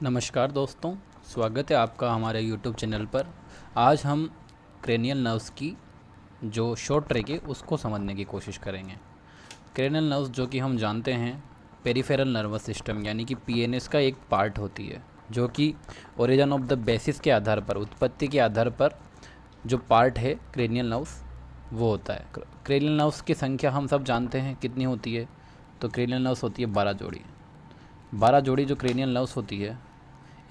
नमस्कार दोस्तों, स्वागत है आपका हमारे यूट्यूब चैनल पर। आज हम क्रेनियल नर्व्स की जो शॉर्ट ट्रिक है उसको समझने की कोशिश करेंगे। क्रेनियल नर्व्स जो कि हम जानते हैं पेरिफेरल नर्वस सिस्टम यानी कि पीएनएस का एक पार्ट होती है, जो कि ओरिजिन ऑफ द बेसिस के आधार पर, उत्पत्ति के आधार पर जो पार्ट है क्रेनियल नर्व्स वो होता है। क्रेनियल नर्व्स की संख्या हम सब जानते हैं कितनी होती है। तो क्रेनियल नर्व्स होती है 12 जोड़ी। 12 जोड़ी जो क्रेनियल नर्व्स होती है,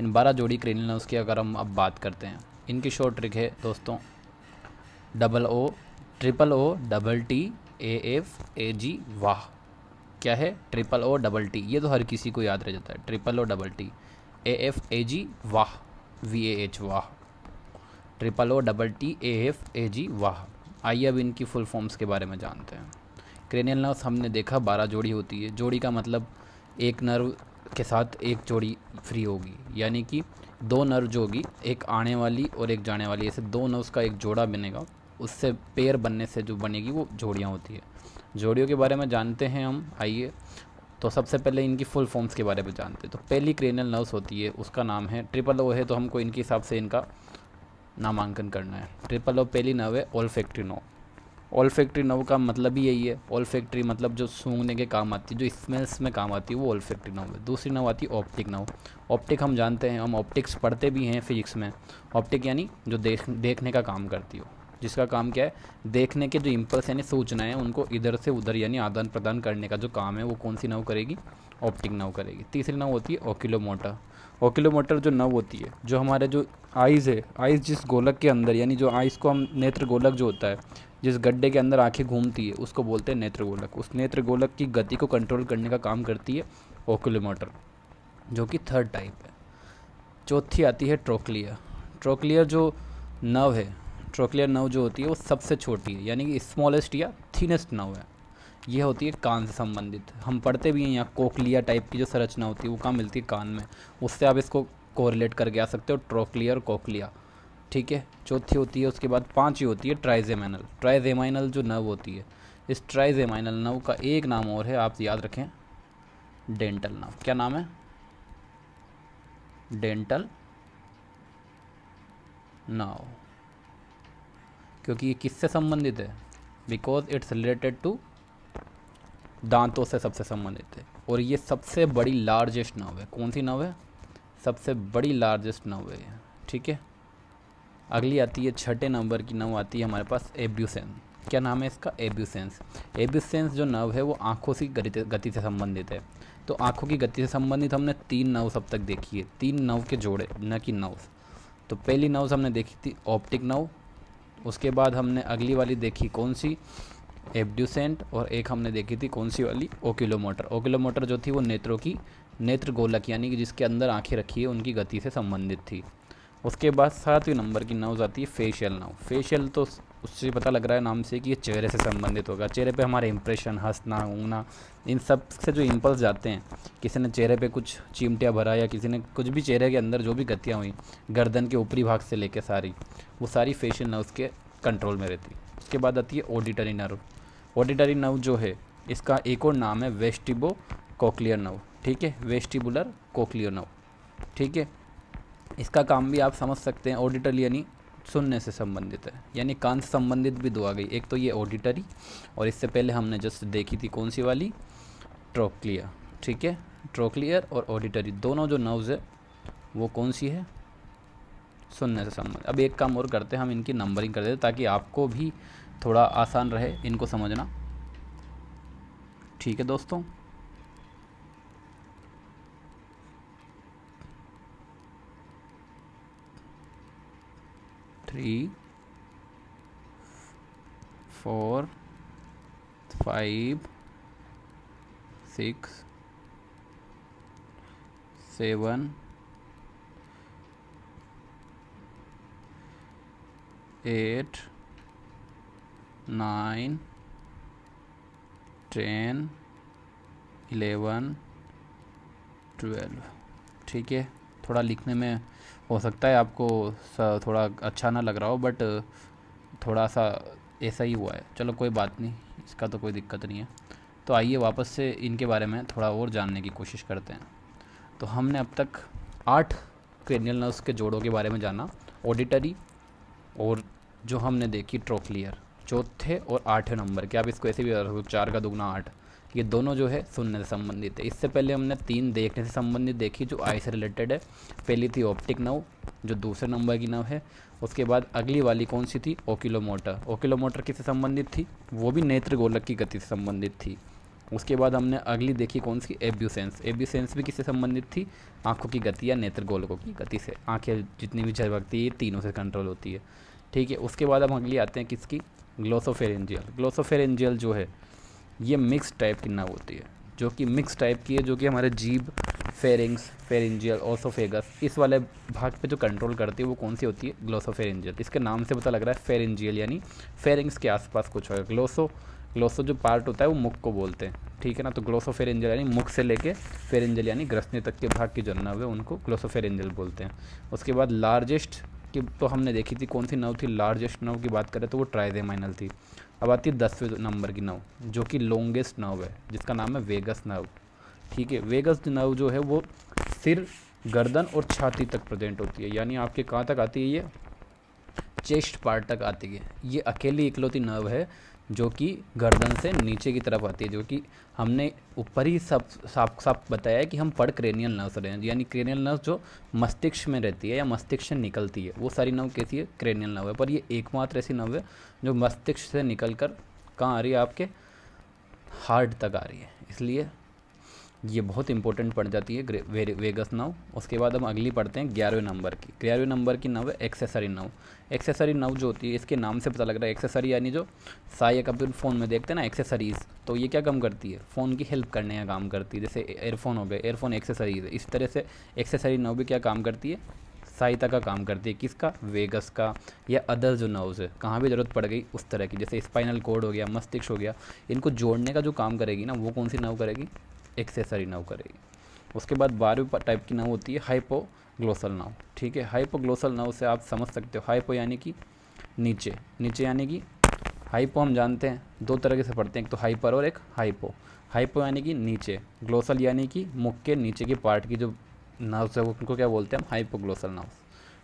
इन 12 जोड़ी क्रेनियल नर्व्स की अगर हम अब बात करते हैं, इनकी शॉर्ट ट्रिक है दोस्तों double O, triple O, double T, A F A G वाह। क्या है? ट्रिपल ओ डबल टी, ये तो हर किसी को याद रह जाता है। Triple O double T, A F A G वाह, वी ए एच वाह। Triple O double T, A F A G वाह। आइए अब इनकी फुल फॉर्म्स के बारे में जानते हैं। क्रेनियल नर्व्स हमने देखा 12 जोड़ी होती है। जोड़ी का मतलब एक नर्व के साथ एक जोड़ी फ्री होगी, यानी कि दो नर्व जो होगी, एक आने वाली और एक जाने वाली, ऐसे दो नर्व्स का एक जोड़ा बनेगा। उससे पेयर बनने से जो बनेगी वो जोड़ियाँ होती है। जोड़ियों के बारे में जानते हैं हम। आइए तो सबसे पहले इनकी फुल फॉर्म्स के बारे में जानते हैं। तो पहली क्रेनियल नर्व्स होती है, उसका नाम है ट्रिपल ओ है, तो हमको इनके हिसाब से इनका नामांकन करना है। ट्रिपल ओ पहली नर्व है ओल्फैक्टरी नर्व। ओल्फैक्टरी नर्व का मतलब ही यही है। ओल्फैक्टरी मतलब जो सूंघने के काम आती है, जो स्मेल्स में काम आती है, वो ओल्फैक्टरी नर्व है। दूसरी नर्व आती है ऑप्टिक नर्व। ऑप्टिक हम जानते हैं, हम ऑप्टिक्स पढ़ते भी हैं फिजिक्स में। ऑप्टिक यानी जो देखने का काम करती हो, जिसका काम क्या है, देखने के जो इम्पल्स यानी सूचनाएं हैं उनको इधर से उधर यानी आदान प्रदान करने का जो काम है वो कौन सी नर्व करेगी? ऑप्टिक नर्व करेगी। तीसरी नर्व होती है ओक्यूलोमोटर। ओक्यूलोमोटर जो नर्व होती है, जो हमारे जो आइज़ है, आइज़ जिस गोलक के अंदर, यानी जो आइज़ को हम नेत्र गोलक जो होता है, जिस गड्ढे के अंदर आंखें घूमती है, उसको बोलते हैं नेत्र गोलक। उस नेत्र गोलक की गति को कंट्रोल करने का काम करती है ओक्यूलोमोटर, जो कि थर्ड टाइप है। चौथी आती है ट्रोक्लियर। ट्रोक्लियर जो नर्व है, ट्रोक्लियर नर्व जो होती है वो सबसे छोटी है, यानी कि स्मॉलेस्ट या थिनेस्ट नर्व है। ये होती है कान से संबंधित। हम पढ़ते भी हैं यहाँ कोक्लिया टाइप की जो संरचना होती है वो कहाँ मिलती है? कान में। उससे आप इसको कोरिलेट करके आ सकते हो, ट्रोक्लियर कोक्लिया। ठीक है, चौथी होती है। उसके बाद पांचवी होती है ट्राइजेमाइनल। ट्राइजेमाइनल जो नर्व होती है, इस ट्राइजेमाइनल नर्व का एक नाम और है, आप याद रखें, डेंटल नर्व। क्या नाम है? Dental nerve. क्योंकि ये किससे संबंधित है? बिकॉज इट्स रिलेटेड टू, दांतों से सबसे संबंधित है। और ये सबसे बड़ी लार्जेस्ट नर्व है। कौन सी नर्व है? सबसे बड़ी लार्जेस्ट नर्व है। ठीक है, अगली आती है छठे नंबर की नर्व आती है हमारे पास एब्यूसेंस। क्या नाम है इसका? एब्यूसेंस। एब्यूसेंस जो नर्व है वो आँखों की गति से संबंधित है। तो आँखों की गति से संबंधित हमने तीन नर्व अब तक देखी है, तीन नर्व के जोड़े, न कि नर्व। तो पहली नर्व हमने देखी थी ऑप्टिक नर्व। उसके बाद हमने अगली वाली देखी कौन सी? एब्ड्यूसेंट। और एक हमने देखी थी कौन सी वाली? ओक्यूलोमोटर। ओक्यूलोमोटर जो थी वो नेत्रों की, नेत्र गोलक यानी कि जिसके अंदर आंखें रखी है उनकी गति से संबंधित थी। उसके बाद 7वीं नंबर की नर्व आती है फेशियल नर्व। फेशियल तो उससे पता लग रहा है नाम से कि ये चेहरे से संबंधित होगा। चेहरे पे हमारे इंप्रेशन, हंसना, ऊँगना, इन सब से जो इम्पल्स जाते हैं, किसी ने चेहरे पे कुछ चिमटियाँ भरा या किसी ने कुछ भी, चेहरे के अंदर जो भी गतियाँ हुई, गर्दन के ऊपरी भाग से लेके सारी, वो सारी फेशियल नर्व्स के कंट्रोल में रहती है। उसके बाद आती है ऑडिटरी नर्व। ऑडिटरी नर्व जो है, इसका एक और नाम है वेस्टिबो कोक्लियर नर्व। ठीक है, वेस्टिबुलर कोक्लियर नर्व। ठीक है, इसका काम भी आप समझ सकते हैं, ऑडिटरी यानी सुनने से संबंधित है, यानी कान से संबंधित भी दो आ गई। एक तो ये ऑडिटरी, और इससे पहले हमने जस्ट देखी थी कौन सी वाली? ट्रोक्लियर। ठीक है, ट्रोक्लियर और ऑडिटरी दोनों जो नर्व्स है वो कौन सी है? सुनने से संबंधित। अब एक काम और करते हैं, हम इनकी नंबरिंग कर देते ताकि आपको भी थोड़ा आसान रहे इनको समझना। ठीक है दोस्तों, 3, 4, 5, 6, 7, 8, 9, 10, 11, 12। ठीक है, थोड़ा लिखने में हो सकता है आपको थोड़ा अच्छा ना लग रहा हो, बट थोड़ा सा ऐसा ही हुआ है। चलो कोई बात नहीं, इसका तो कोई दिक्कत नहीं है। तो आइए वापस से इनके बारे में थोड़ा और जानने की कोशिश करते हैं। तो हमने अब तक 8 क्रेनियल नर्व्स के जोड़ों के बारे में जाना, ऑडिटरी और जो हमने देखी ट्रोक्लियर, चौथे और 8वें नंबर के, आप इसको ऐसे भी 4 का दुगना 8, ये दोनों जो है सुनने से संबंधित है। इससे पहले हमने 3 देखने से संबंधित देखी जो आई से रिलेटेड है। पहली थी ऑप्टिक नर्व जो दूसरे नंबर की नर्व है। उसके बाद अगली वाली कौन सी थी, ओक्यूलोमोटर। ओक्यूलोमोटर किससे संबंधित थी, वो भी नेत्र गोलक की गति से संबंधित थी। उसके बाद हमने अगली देखी कौन सी, एब्यूसेंस। एब्यूसेंस भी किससे संबंधित थी, आंखों की गति या नेत्र गोलकों की गति से। आंखें जितनी भी झपकती है तीनों से कंट्रोल होती है, ठीक है। उसके बाद हम अगली आते हैं किसकी, ग्लोसोफेरेंजियल। ग्लोसोफेरेंजियल जो है ये मिक्स टाइप की नर्व होती है, जो कि मिक्स टाइप की है, जो कि हमारे जीभ, फेरिंग्स, फेरेंजियल, ओसोफेगस इस वाले भाग पे जो कंट्रोल करती है वो कौन सी होती है, ग्लोसोफेरेंजियल। इसके नाम से पता लग रहा है फेरेंजियल यानी फेरिंग्स के आसपास कुछ होगा। ग्लोसो जो पार्ट होता है वो मुख को बोलते हैं, ठीक है ना। तो ग्लोसोफेरेंजियल यानी मुख से लेके फेरेंजियल यानी ग्रसनी तक के भाग की जो नर्व है उनको ग्लोसोफेरेंजियल बोलते हैं। उसके बाद लार्जेस्ट की तो हमने देखी थी, कौन सी नर्व थी, लार्जेस्ट नर्व की बात करें तो वो ट्राइजेमाइनल थी। अब आती है 10वें नंबर की नर्व जो कि लॉन्गेस्ट नर्व है, जिसका नाम है वेगस नर्व, ठीक है। वेगस नर्व जो है वो सिर, गर्दन और छाती तक प्रेजेंट होती है, यानी आपके कहाँ तक आती है, ये चेस्ट पार्ट तक आती है। ये अकेली इकलौती नर्व है जो कि गर्दन से नीचे की तरफ आती है, जो कि हमने ऊपर ही सब साफ साफ बताया है कि हम पढ़ क्रेनियल नर्व्स रहे हैं, यानी क्रेनियल नर्व जो मस्तिष्क में रहती है या मस्तिष्क से निकलती है, वो सारी नर्व कैसी है, क्रेनियल नर्व है। पर ये एकमात्र ऐसी नर्व है जो मस्तिष्क से निकल कर कहाँ आ रही है, आपके हार्ट तक आ रही है, इसलिए ये बहुत इंपॉर्टेंट पड़ जाती है वेगस नर्व। उसके बाद हम अगली पढ़ते हैं 11वें नंबर की। 11वें नंबर की नर्व है एक्सेसरी नर्व। एक्सेसरी नर्व जो होती है, इसके नाम से पता लग रहा है, एक्सेसरी यानी जो सहायक अपन फ़ोन में देखते हैं ना एक्सेसरीज़, तो ये क्या काम करती है, फ़ोन की हेल्प करने का काम करती है। जैसे एयरफोन हो गए, एयरफोन एक्सेसरीज है, इस तरह से एक्सेसरी नर्व भी क्या काम करती है, सहायता का काम करती है। किसका, वेगस का या अदर जो नर्व्स है, कहाँ भी ज़रूरत पड़ गई उस तरह की, जैसे स्पाइनल कोड हो गया, मस्तिष्क हो गया, इनको जोड़ने का जो काम करेगी ना, वो कौन सी नर्व करेगी, एक्सेसरी नर्व करेगी। उसके बाद 12वें टाइप की नर्व होती है हाइपोग्लोसल नर्व, ठीक है। हाइपोग्लोसल नर्व से आप समझ सकते हो, हाइपो यानी कि नीचे, नीचे यानी कि हाइपो हम जानते हैं 2 तरह से पढ़ते हैं, एक तो हाइपर और एक हाइपो। हाइपो यानी कि नीचे, ग्लोसल यानी कि मुख के नीचे की पार्ट की जो नर्व्स है उनको क्या बोलते हैं हम, हाइपोग्लोसल नर्व्स,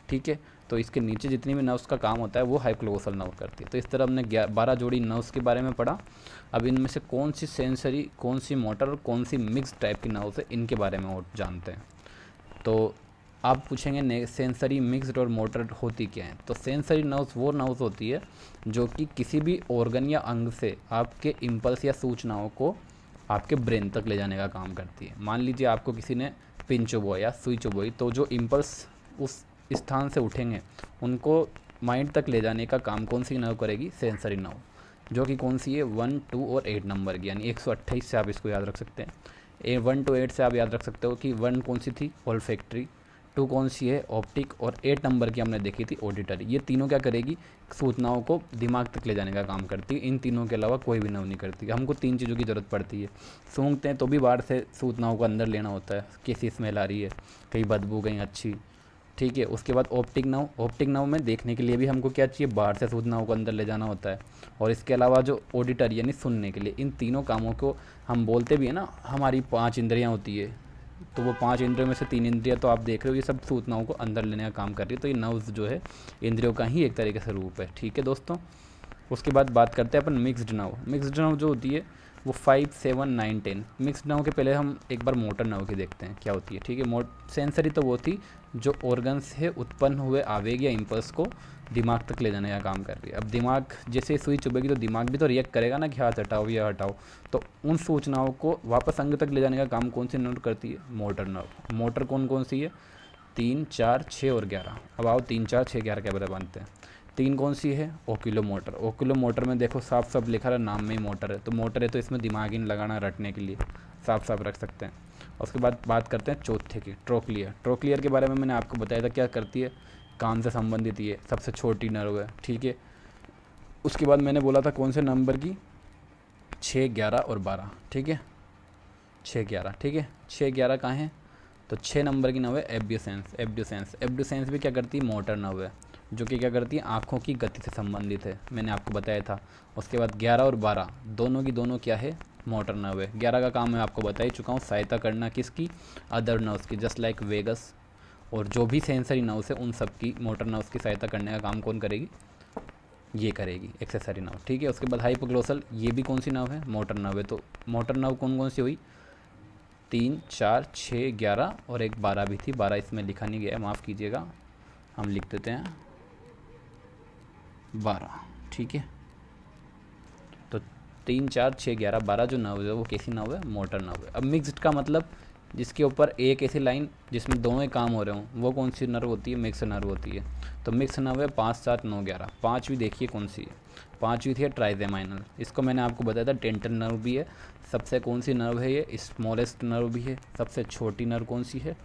ठीक है। तो इसके नीचे जितनी भी नर्व्स का काम होता है वो हाइपोग्लोसल नर्व करती है। तो इस तरह हमने 12 जोड़ी नर्व्स के बारे में पढ़ा। अब इनमें से कौन सी सेंसरी, कौन सी मोटर और कौन सी मिक्स टाइप की नर्व्स है, इनके बारे में और जानते हैं। तो आप पूछेंगे सेंसरी, मिक्स्ड और मोटर होती क्या है, तो सेंसरी नर्व्स वो नर्व्स होती है जो कि किसी भी ऑर्गन या अंग से आपके इम्पल्स या सूचनाओं को आपके ब्रेन तक ले जाने का काम करती है। मान लीजिए आपको किसी ने पिन चुभोया या सुई चुभोई, तो जो इम्पल्स उस स्थान से उठेंगे उनको माइंड तक ले जाने का काम कौन सी नर्व करेगी, सेंसरी नर्व, जो कि कौन सी है 1, 2 और 8 नंबर की, यानी 128 से आप इसको याद रख सकते हैं। 1 to 8 से आप याद रख सकते हो कि 1 कौन सी थी, ओल्फैक्टरी, 2 कौन सी है, ऑप्टिक, और 8 नंबर की हमने देखी थी ऑडिटरी। ये तीनों क्या करेगी, सूचनाओं को दिमाग तक ले जाने का काम करती है। इन तीनों के अलावा कोई भी नर्व नहीं करती। हमको 3 चीज़ों की ज़रूरत पड़ती है, सूंघते हैं तो भी बाहर से सूचनाओं को अंदर लेना होता है, कैसी स्मेल आ रही है, कहीं बदबू कहीं अच्छी, ठीक है। उसके बाद ऑप्टिक नर्व, ऑप्टिक नर्व में देखने के लिए भी हमको क्या चाहिए, बाहर से सूचनाओं को अंदर ले जाना होता है। और इसके अलावा जो ऑडिटर यानी सुनने के लिए, इन तीनों कामों को हम बोलते भी है ना, हमारी 5 इंद्रियां होती है, तो वो 5 इंद्रियों में से 3 इंद्रियां तो आप देख रहे हो ये सब सूचनाओं को अंदर लेने का काम कर रही है। तो ये नर्व्स जो है इंद्रियों का ही एक तरीके से रूप है, ठीक है दोस्तों। उसके बाद बात करते हैं अपन मिक्स्ड नर्व। मिक्स्ड नर्व जो होती है वो 5, 7, 9, 10। मिक्स्ड नर्व के पहले हम एक बार मोटर नर्व की देखते हैं क्या होती है, ठीक है। सेंसरी तो वो थी जो ऑर्गन से उत्पन्न हुए आवेग या इम्पल्स को दिमाग तक ले जाने का काम कर रही है। अब दिमाग जैसे सुई चुभेगी तो दिमाग भी तो रिएक्ट करेगा ना कि हाथ हटाओ या हटाओ, तो उन सूचनाओं को वापस अंग तक ले जाने का काम कौन सी नर्व करती है, मोटर नर्व। मोटर कौन कौन सी है, 3, 4, 6 और 11। अब आओ 3, 4, 6, 11 क्या बता बनते हैं। 3 कौन सी है, ओक्यूलो मोटर। ओक्यूलो मोटर में देखो साफ साफ लिखा है, नाम में ही मोटर है, तो मोटर है तो इसमें दिमाग ही नहीं लगाना रटने के लिए, साफ साफ रख सकते हैं। उसके बाद बात करते हैं चौथे की, ट्रोक्लियर। ट्रोक्लियर के बारे में मैंने आपको बताया था क्या करती है, कान से संबंधित ये सबसे छोटी नर्व है, ठीक है। उसके बाद मैंने बोला था कौन से नंबर की, 6, 11 और 12, ठीक है। 6, 11, ठीक है। 6, 11 कहाँ है, तो 6 नंबर की नर्व है एब्ड्यूसेंस। एब्ड्यूसेंस, एब्ड्यूसेंस भी क्या करती है, मोटर नर्व है, जो कि क्या करती है, आँखों की गति से संबंधित है, मैंने आपको बताया था। उसके बाद 11 और 12 दोनों की दोनों क्या है, मोटर नर्व है। 11 का काम मैं आपको बता ही चुका हूँ, सहायता करना किसकी, अदर नर्व्स की, जस्ट लाइक वेगस। और जो भी सेंसरी नर्व्स है उन सब की मोटर नर्व्स की सहायता करने का काम कौन करेगी, ये करेगी एक्सेसरी नर्व, ठीक है। उसके बाद हाइपोग्लोसल, ये भी कौन सी नर्व है, मोटर नर्व है। तो मोटर नर्व कौन कौन सी हुई, 3, 4, 6, 11 और एक 12 भी थी, 12 इसमें लिखा नहीं गया है, माफ़ कीजिएगा, हम लिख देते हैं 12, ठीक है। तो 3, 4, 6, 11, 12 जो नर्व है वो कैसी नर्व है, मोटर नर्व है। अब मिक्स्ड का मतलब जिसके ऊपर एक ऐसी लाइन जिसमें दोनों ही काम हो रहे हों, वो कौन सी नर्व होती है, मिक्स नर्व होती है। तो मिक्स नर्व है 5, 7, 9, 11। पाँचवीं देखिए कौन सी है, पाँचवीं थी ट्राइजेमाइनल। इसको मैंने आपको बताया था टेंटल नर्व भी है, सबसे कौन सी नर्व है, ये स्मॉलेस्ट नर्व भी है। सबसे छोटी नर्व कौन सी है,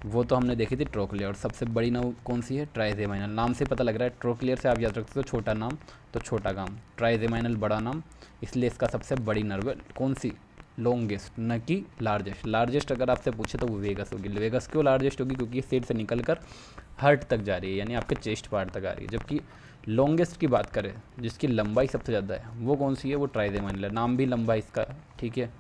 वो तो हमने देखी थी ट्रोक्लियर। और सबसे बड़ी नर्व कौन सी है, ट्राइजेमाइनल। नाम से पता लग रहा है, ट्रोक्लियर से आप याद रखते हो छोटा नाम तो छोटा काम, ट्राइजेमाइनल बड़ा नाम, इसलिए इसका सबसे बड़ी नर्व है कौन सी, लॉन्गेस्ट, न कि लार्जेस्ट। लार्जेस्ट अगर आपसे पूछे तो वो वेगस होगी। वेगस क्यों लार्जेस्ट होगी, क्योंकि ये सीट से निकल कर हार्ट तक जा रही है, यानी आपके चेस्ट पार्ट तक आ रही है। जबकि लॉन्गेस्ट की बात करें, जिसकी लंबाई सबसे ज़्यादा है, वो कौन सी है, वो ट्राइजेमाइनल है, नाम भी लंबा इसका, ठीक है।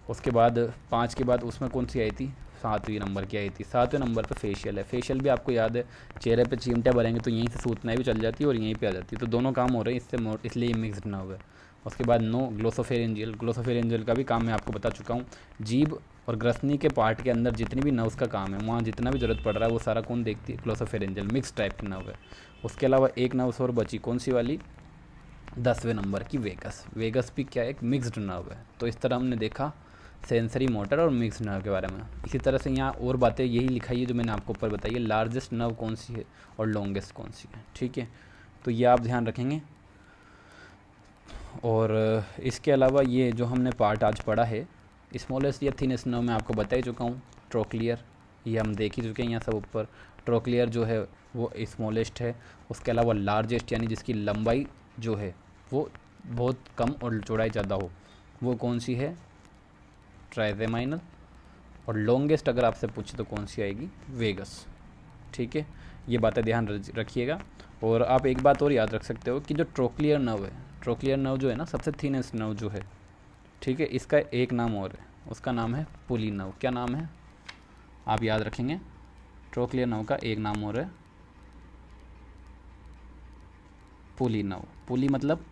उसके बाद 5 के बाद उसमें कौन सी आई थी, 7वीं नंबर की आई थी। 7वें नंबर पे फेशियल है। फेशियल भी आपको याद है, चेहरे पे चिमटे भरेंगे तो यहीं से सूचनाएं भी चल जाती है और यहीं पे आ जाती है, तो दोनों काम हो रहे हैं इससे, इसलिए मिक्सड नर्व है। उसके बाद नो ग्लोसोफेरेंजियल। ग्लोसोफेरेंजियल का भी काम मैं आपको बता चुका हूँ। जीभ और ग्रसनी के पार्ट के अंदर जितनी भी नर्व्स का काम है, वहाँ जितना भी ज़रूरत पड़ रहा है वो सारा कौन देखती है, ग्लोसोफेरेंजियल। मिक्स टाइप की नर्व है। उसके अलावा एक नर्व और बची, कौन सी वाली, 10वें नंबर की वेगस। वेगस भी क्या है, एक मिक्स्ड नर्व है। तो इस तरह हमने देखा सेंसरी मोटर और मिक्स्ड नर्व के बारे में। इसी तरह से यहाँ और बातें यही लिखाई है जो मैंने आपको ऊपर बताई है, लार्जेस्ट नर्व कौन सी है और लॉन्गेस्ट कौन सी है, ठीक है। तो ये आप ध्यान रखेंगे। और इसके अलावा ये जो हमने पार्ट आज पढ़ा है, स्मॉलेस्ट या थिनेस्ट नर्व मैं आपको बता ही चुका हूँ, ट्रोक्लियर, ये हम देख ही चुके हैं यहाँ सब ऊपर। ट्रोक्लियर जो है वो स्मॉलेस्ट है। उसके अलावा लार्जेस्ट यानी जिसकी लंबाई जो है वो बहुत कम और चौड़ाई ज़्यादा हो, वो कौन सी है, ट्राइजेमाइनल। और लॉन्गेस्ट अगर आपसे पूछे तो कौन सी आएगी, वेगस, ठीक है। ये बातें ध्यान रखिएगा। और आप एक बात और याद रख सकते हो कि जो ट्रोक्लियर नर्व है, ट्रोक्लियर नर्व जो है ना, सबसे थिनेस्ट नर्व जो है, ठीक है, इसका एक नाम और है, उसका नाम है पुली नर्व। क्या नाम है, आप याद रखेंगे, ट्रोक्लियर नर्व का एक नाम और है, पुली नर्व। पुली मतलब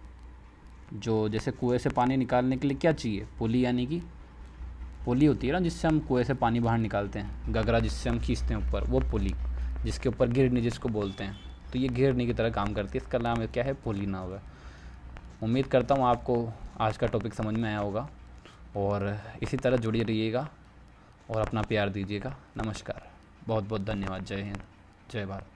जो जैसे कुएं से पानी निकालने के लिए क्या चाहिए, पुली, यानी कि पुली होती है ना जिससे हम कुएं से पानी बाहर निकालते हैं, गगरा जिससे हम खींचते हैं ऊपर, वो पुली, जिसके ऊपर गिरनी जिसको बोलते हैं, तो ये गिरनी की तरह काम करती है। इसका नाम क्या है, पुली नर्व है। उम्मीद करता हूँ आपको आज का टॉपिक समझ में आया होगा और इसी तरह जुड़े रहिएगा और अपना प्यार दीजिएगा। नमस्कार, बहुत बहुत धन्यवाद। जय हिंद, जय भारत।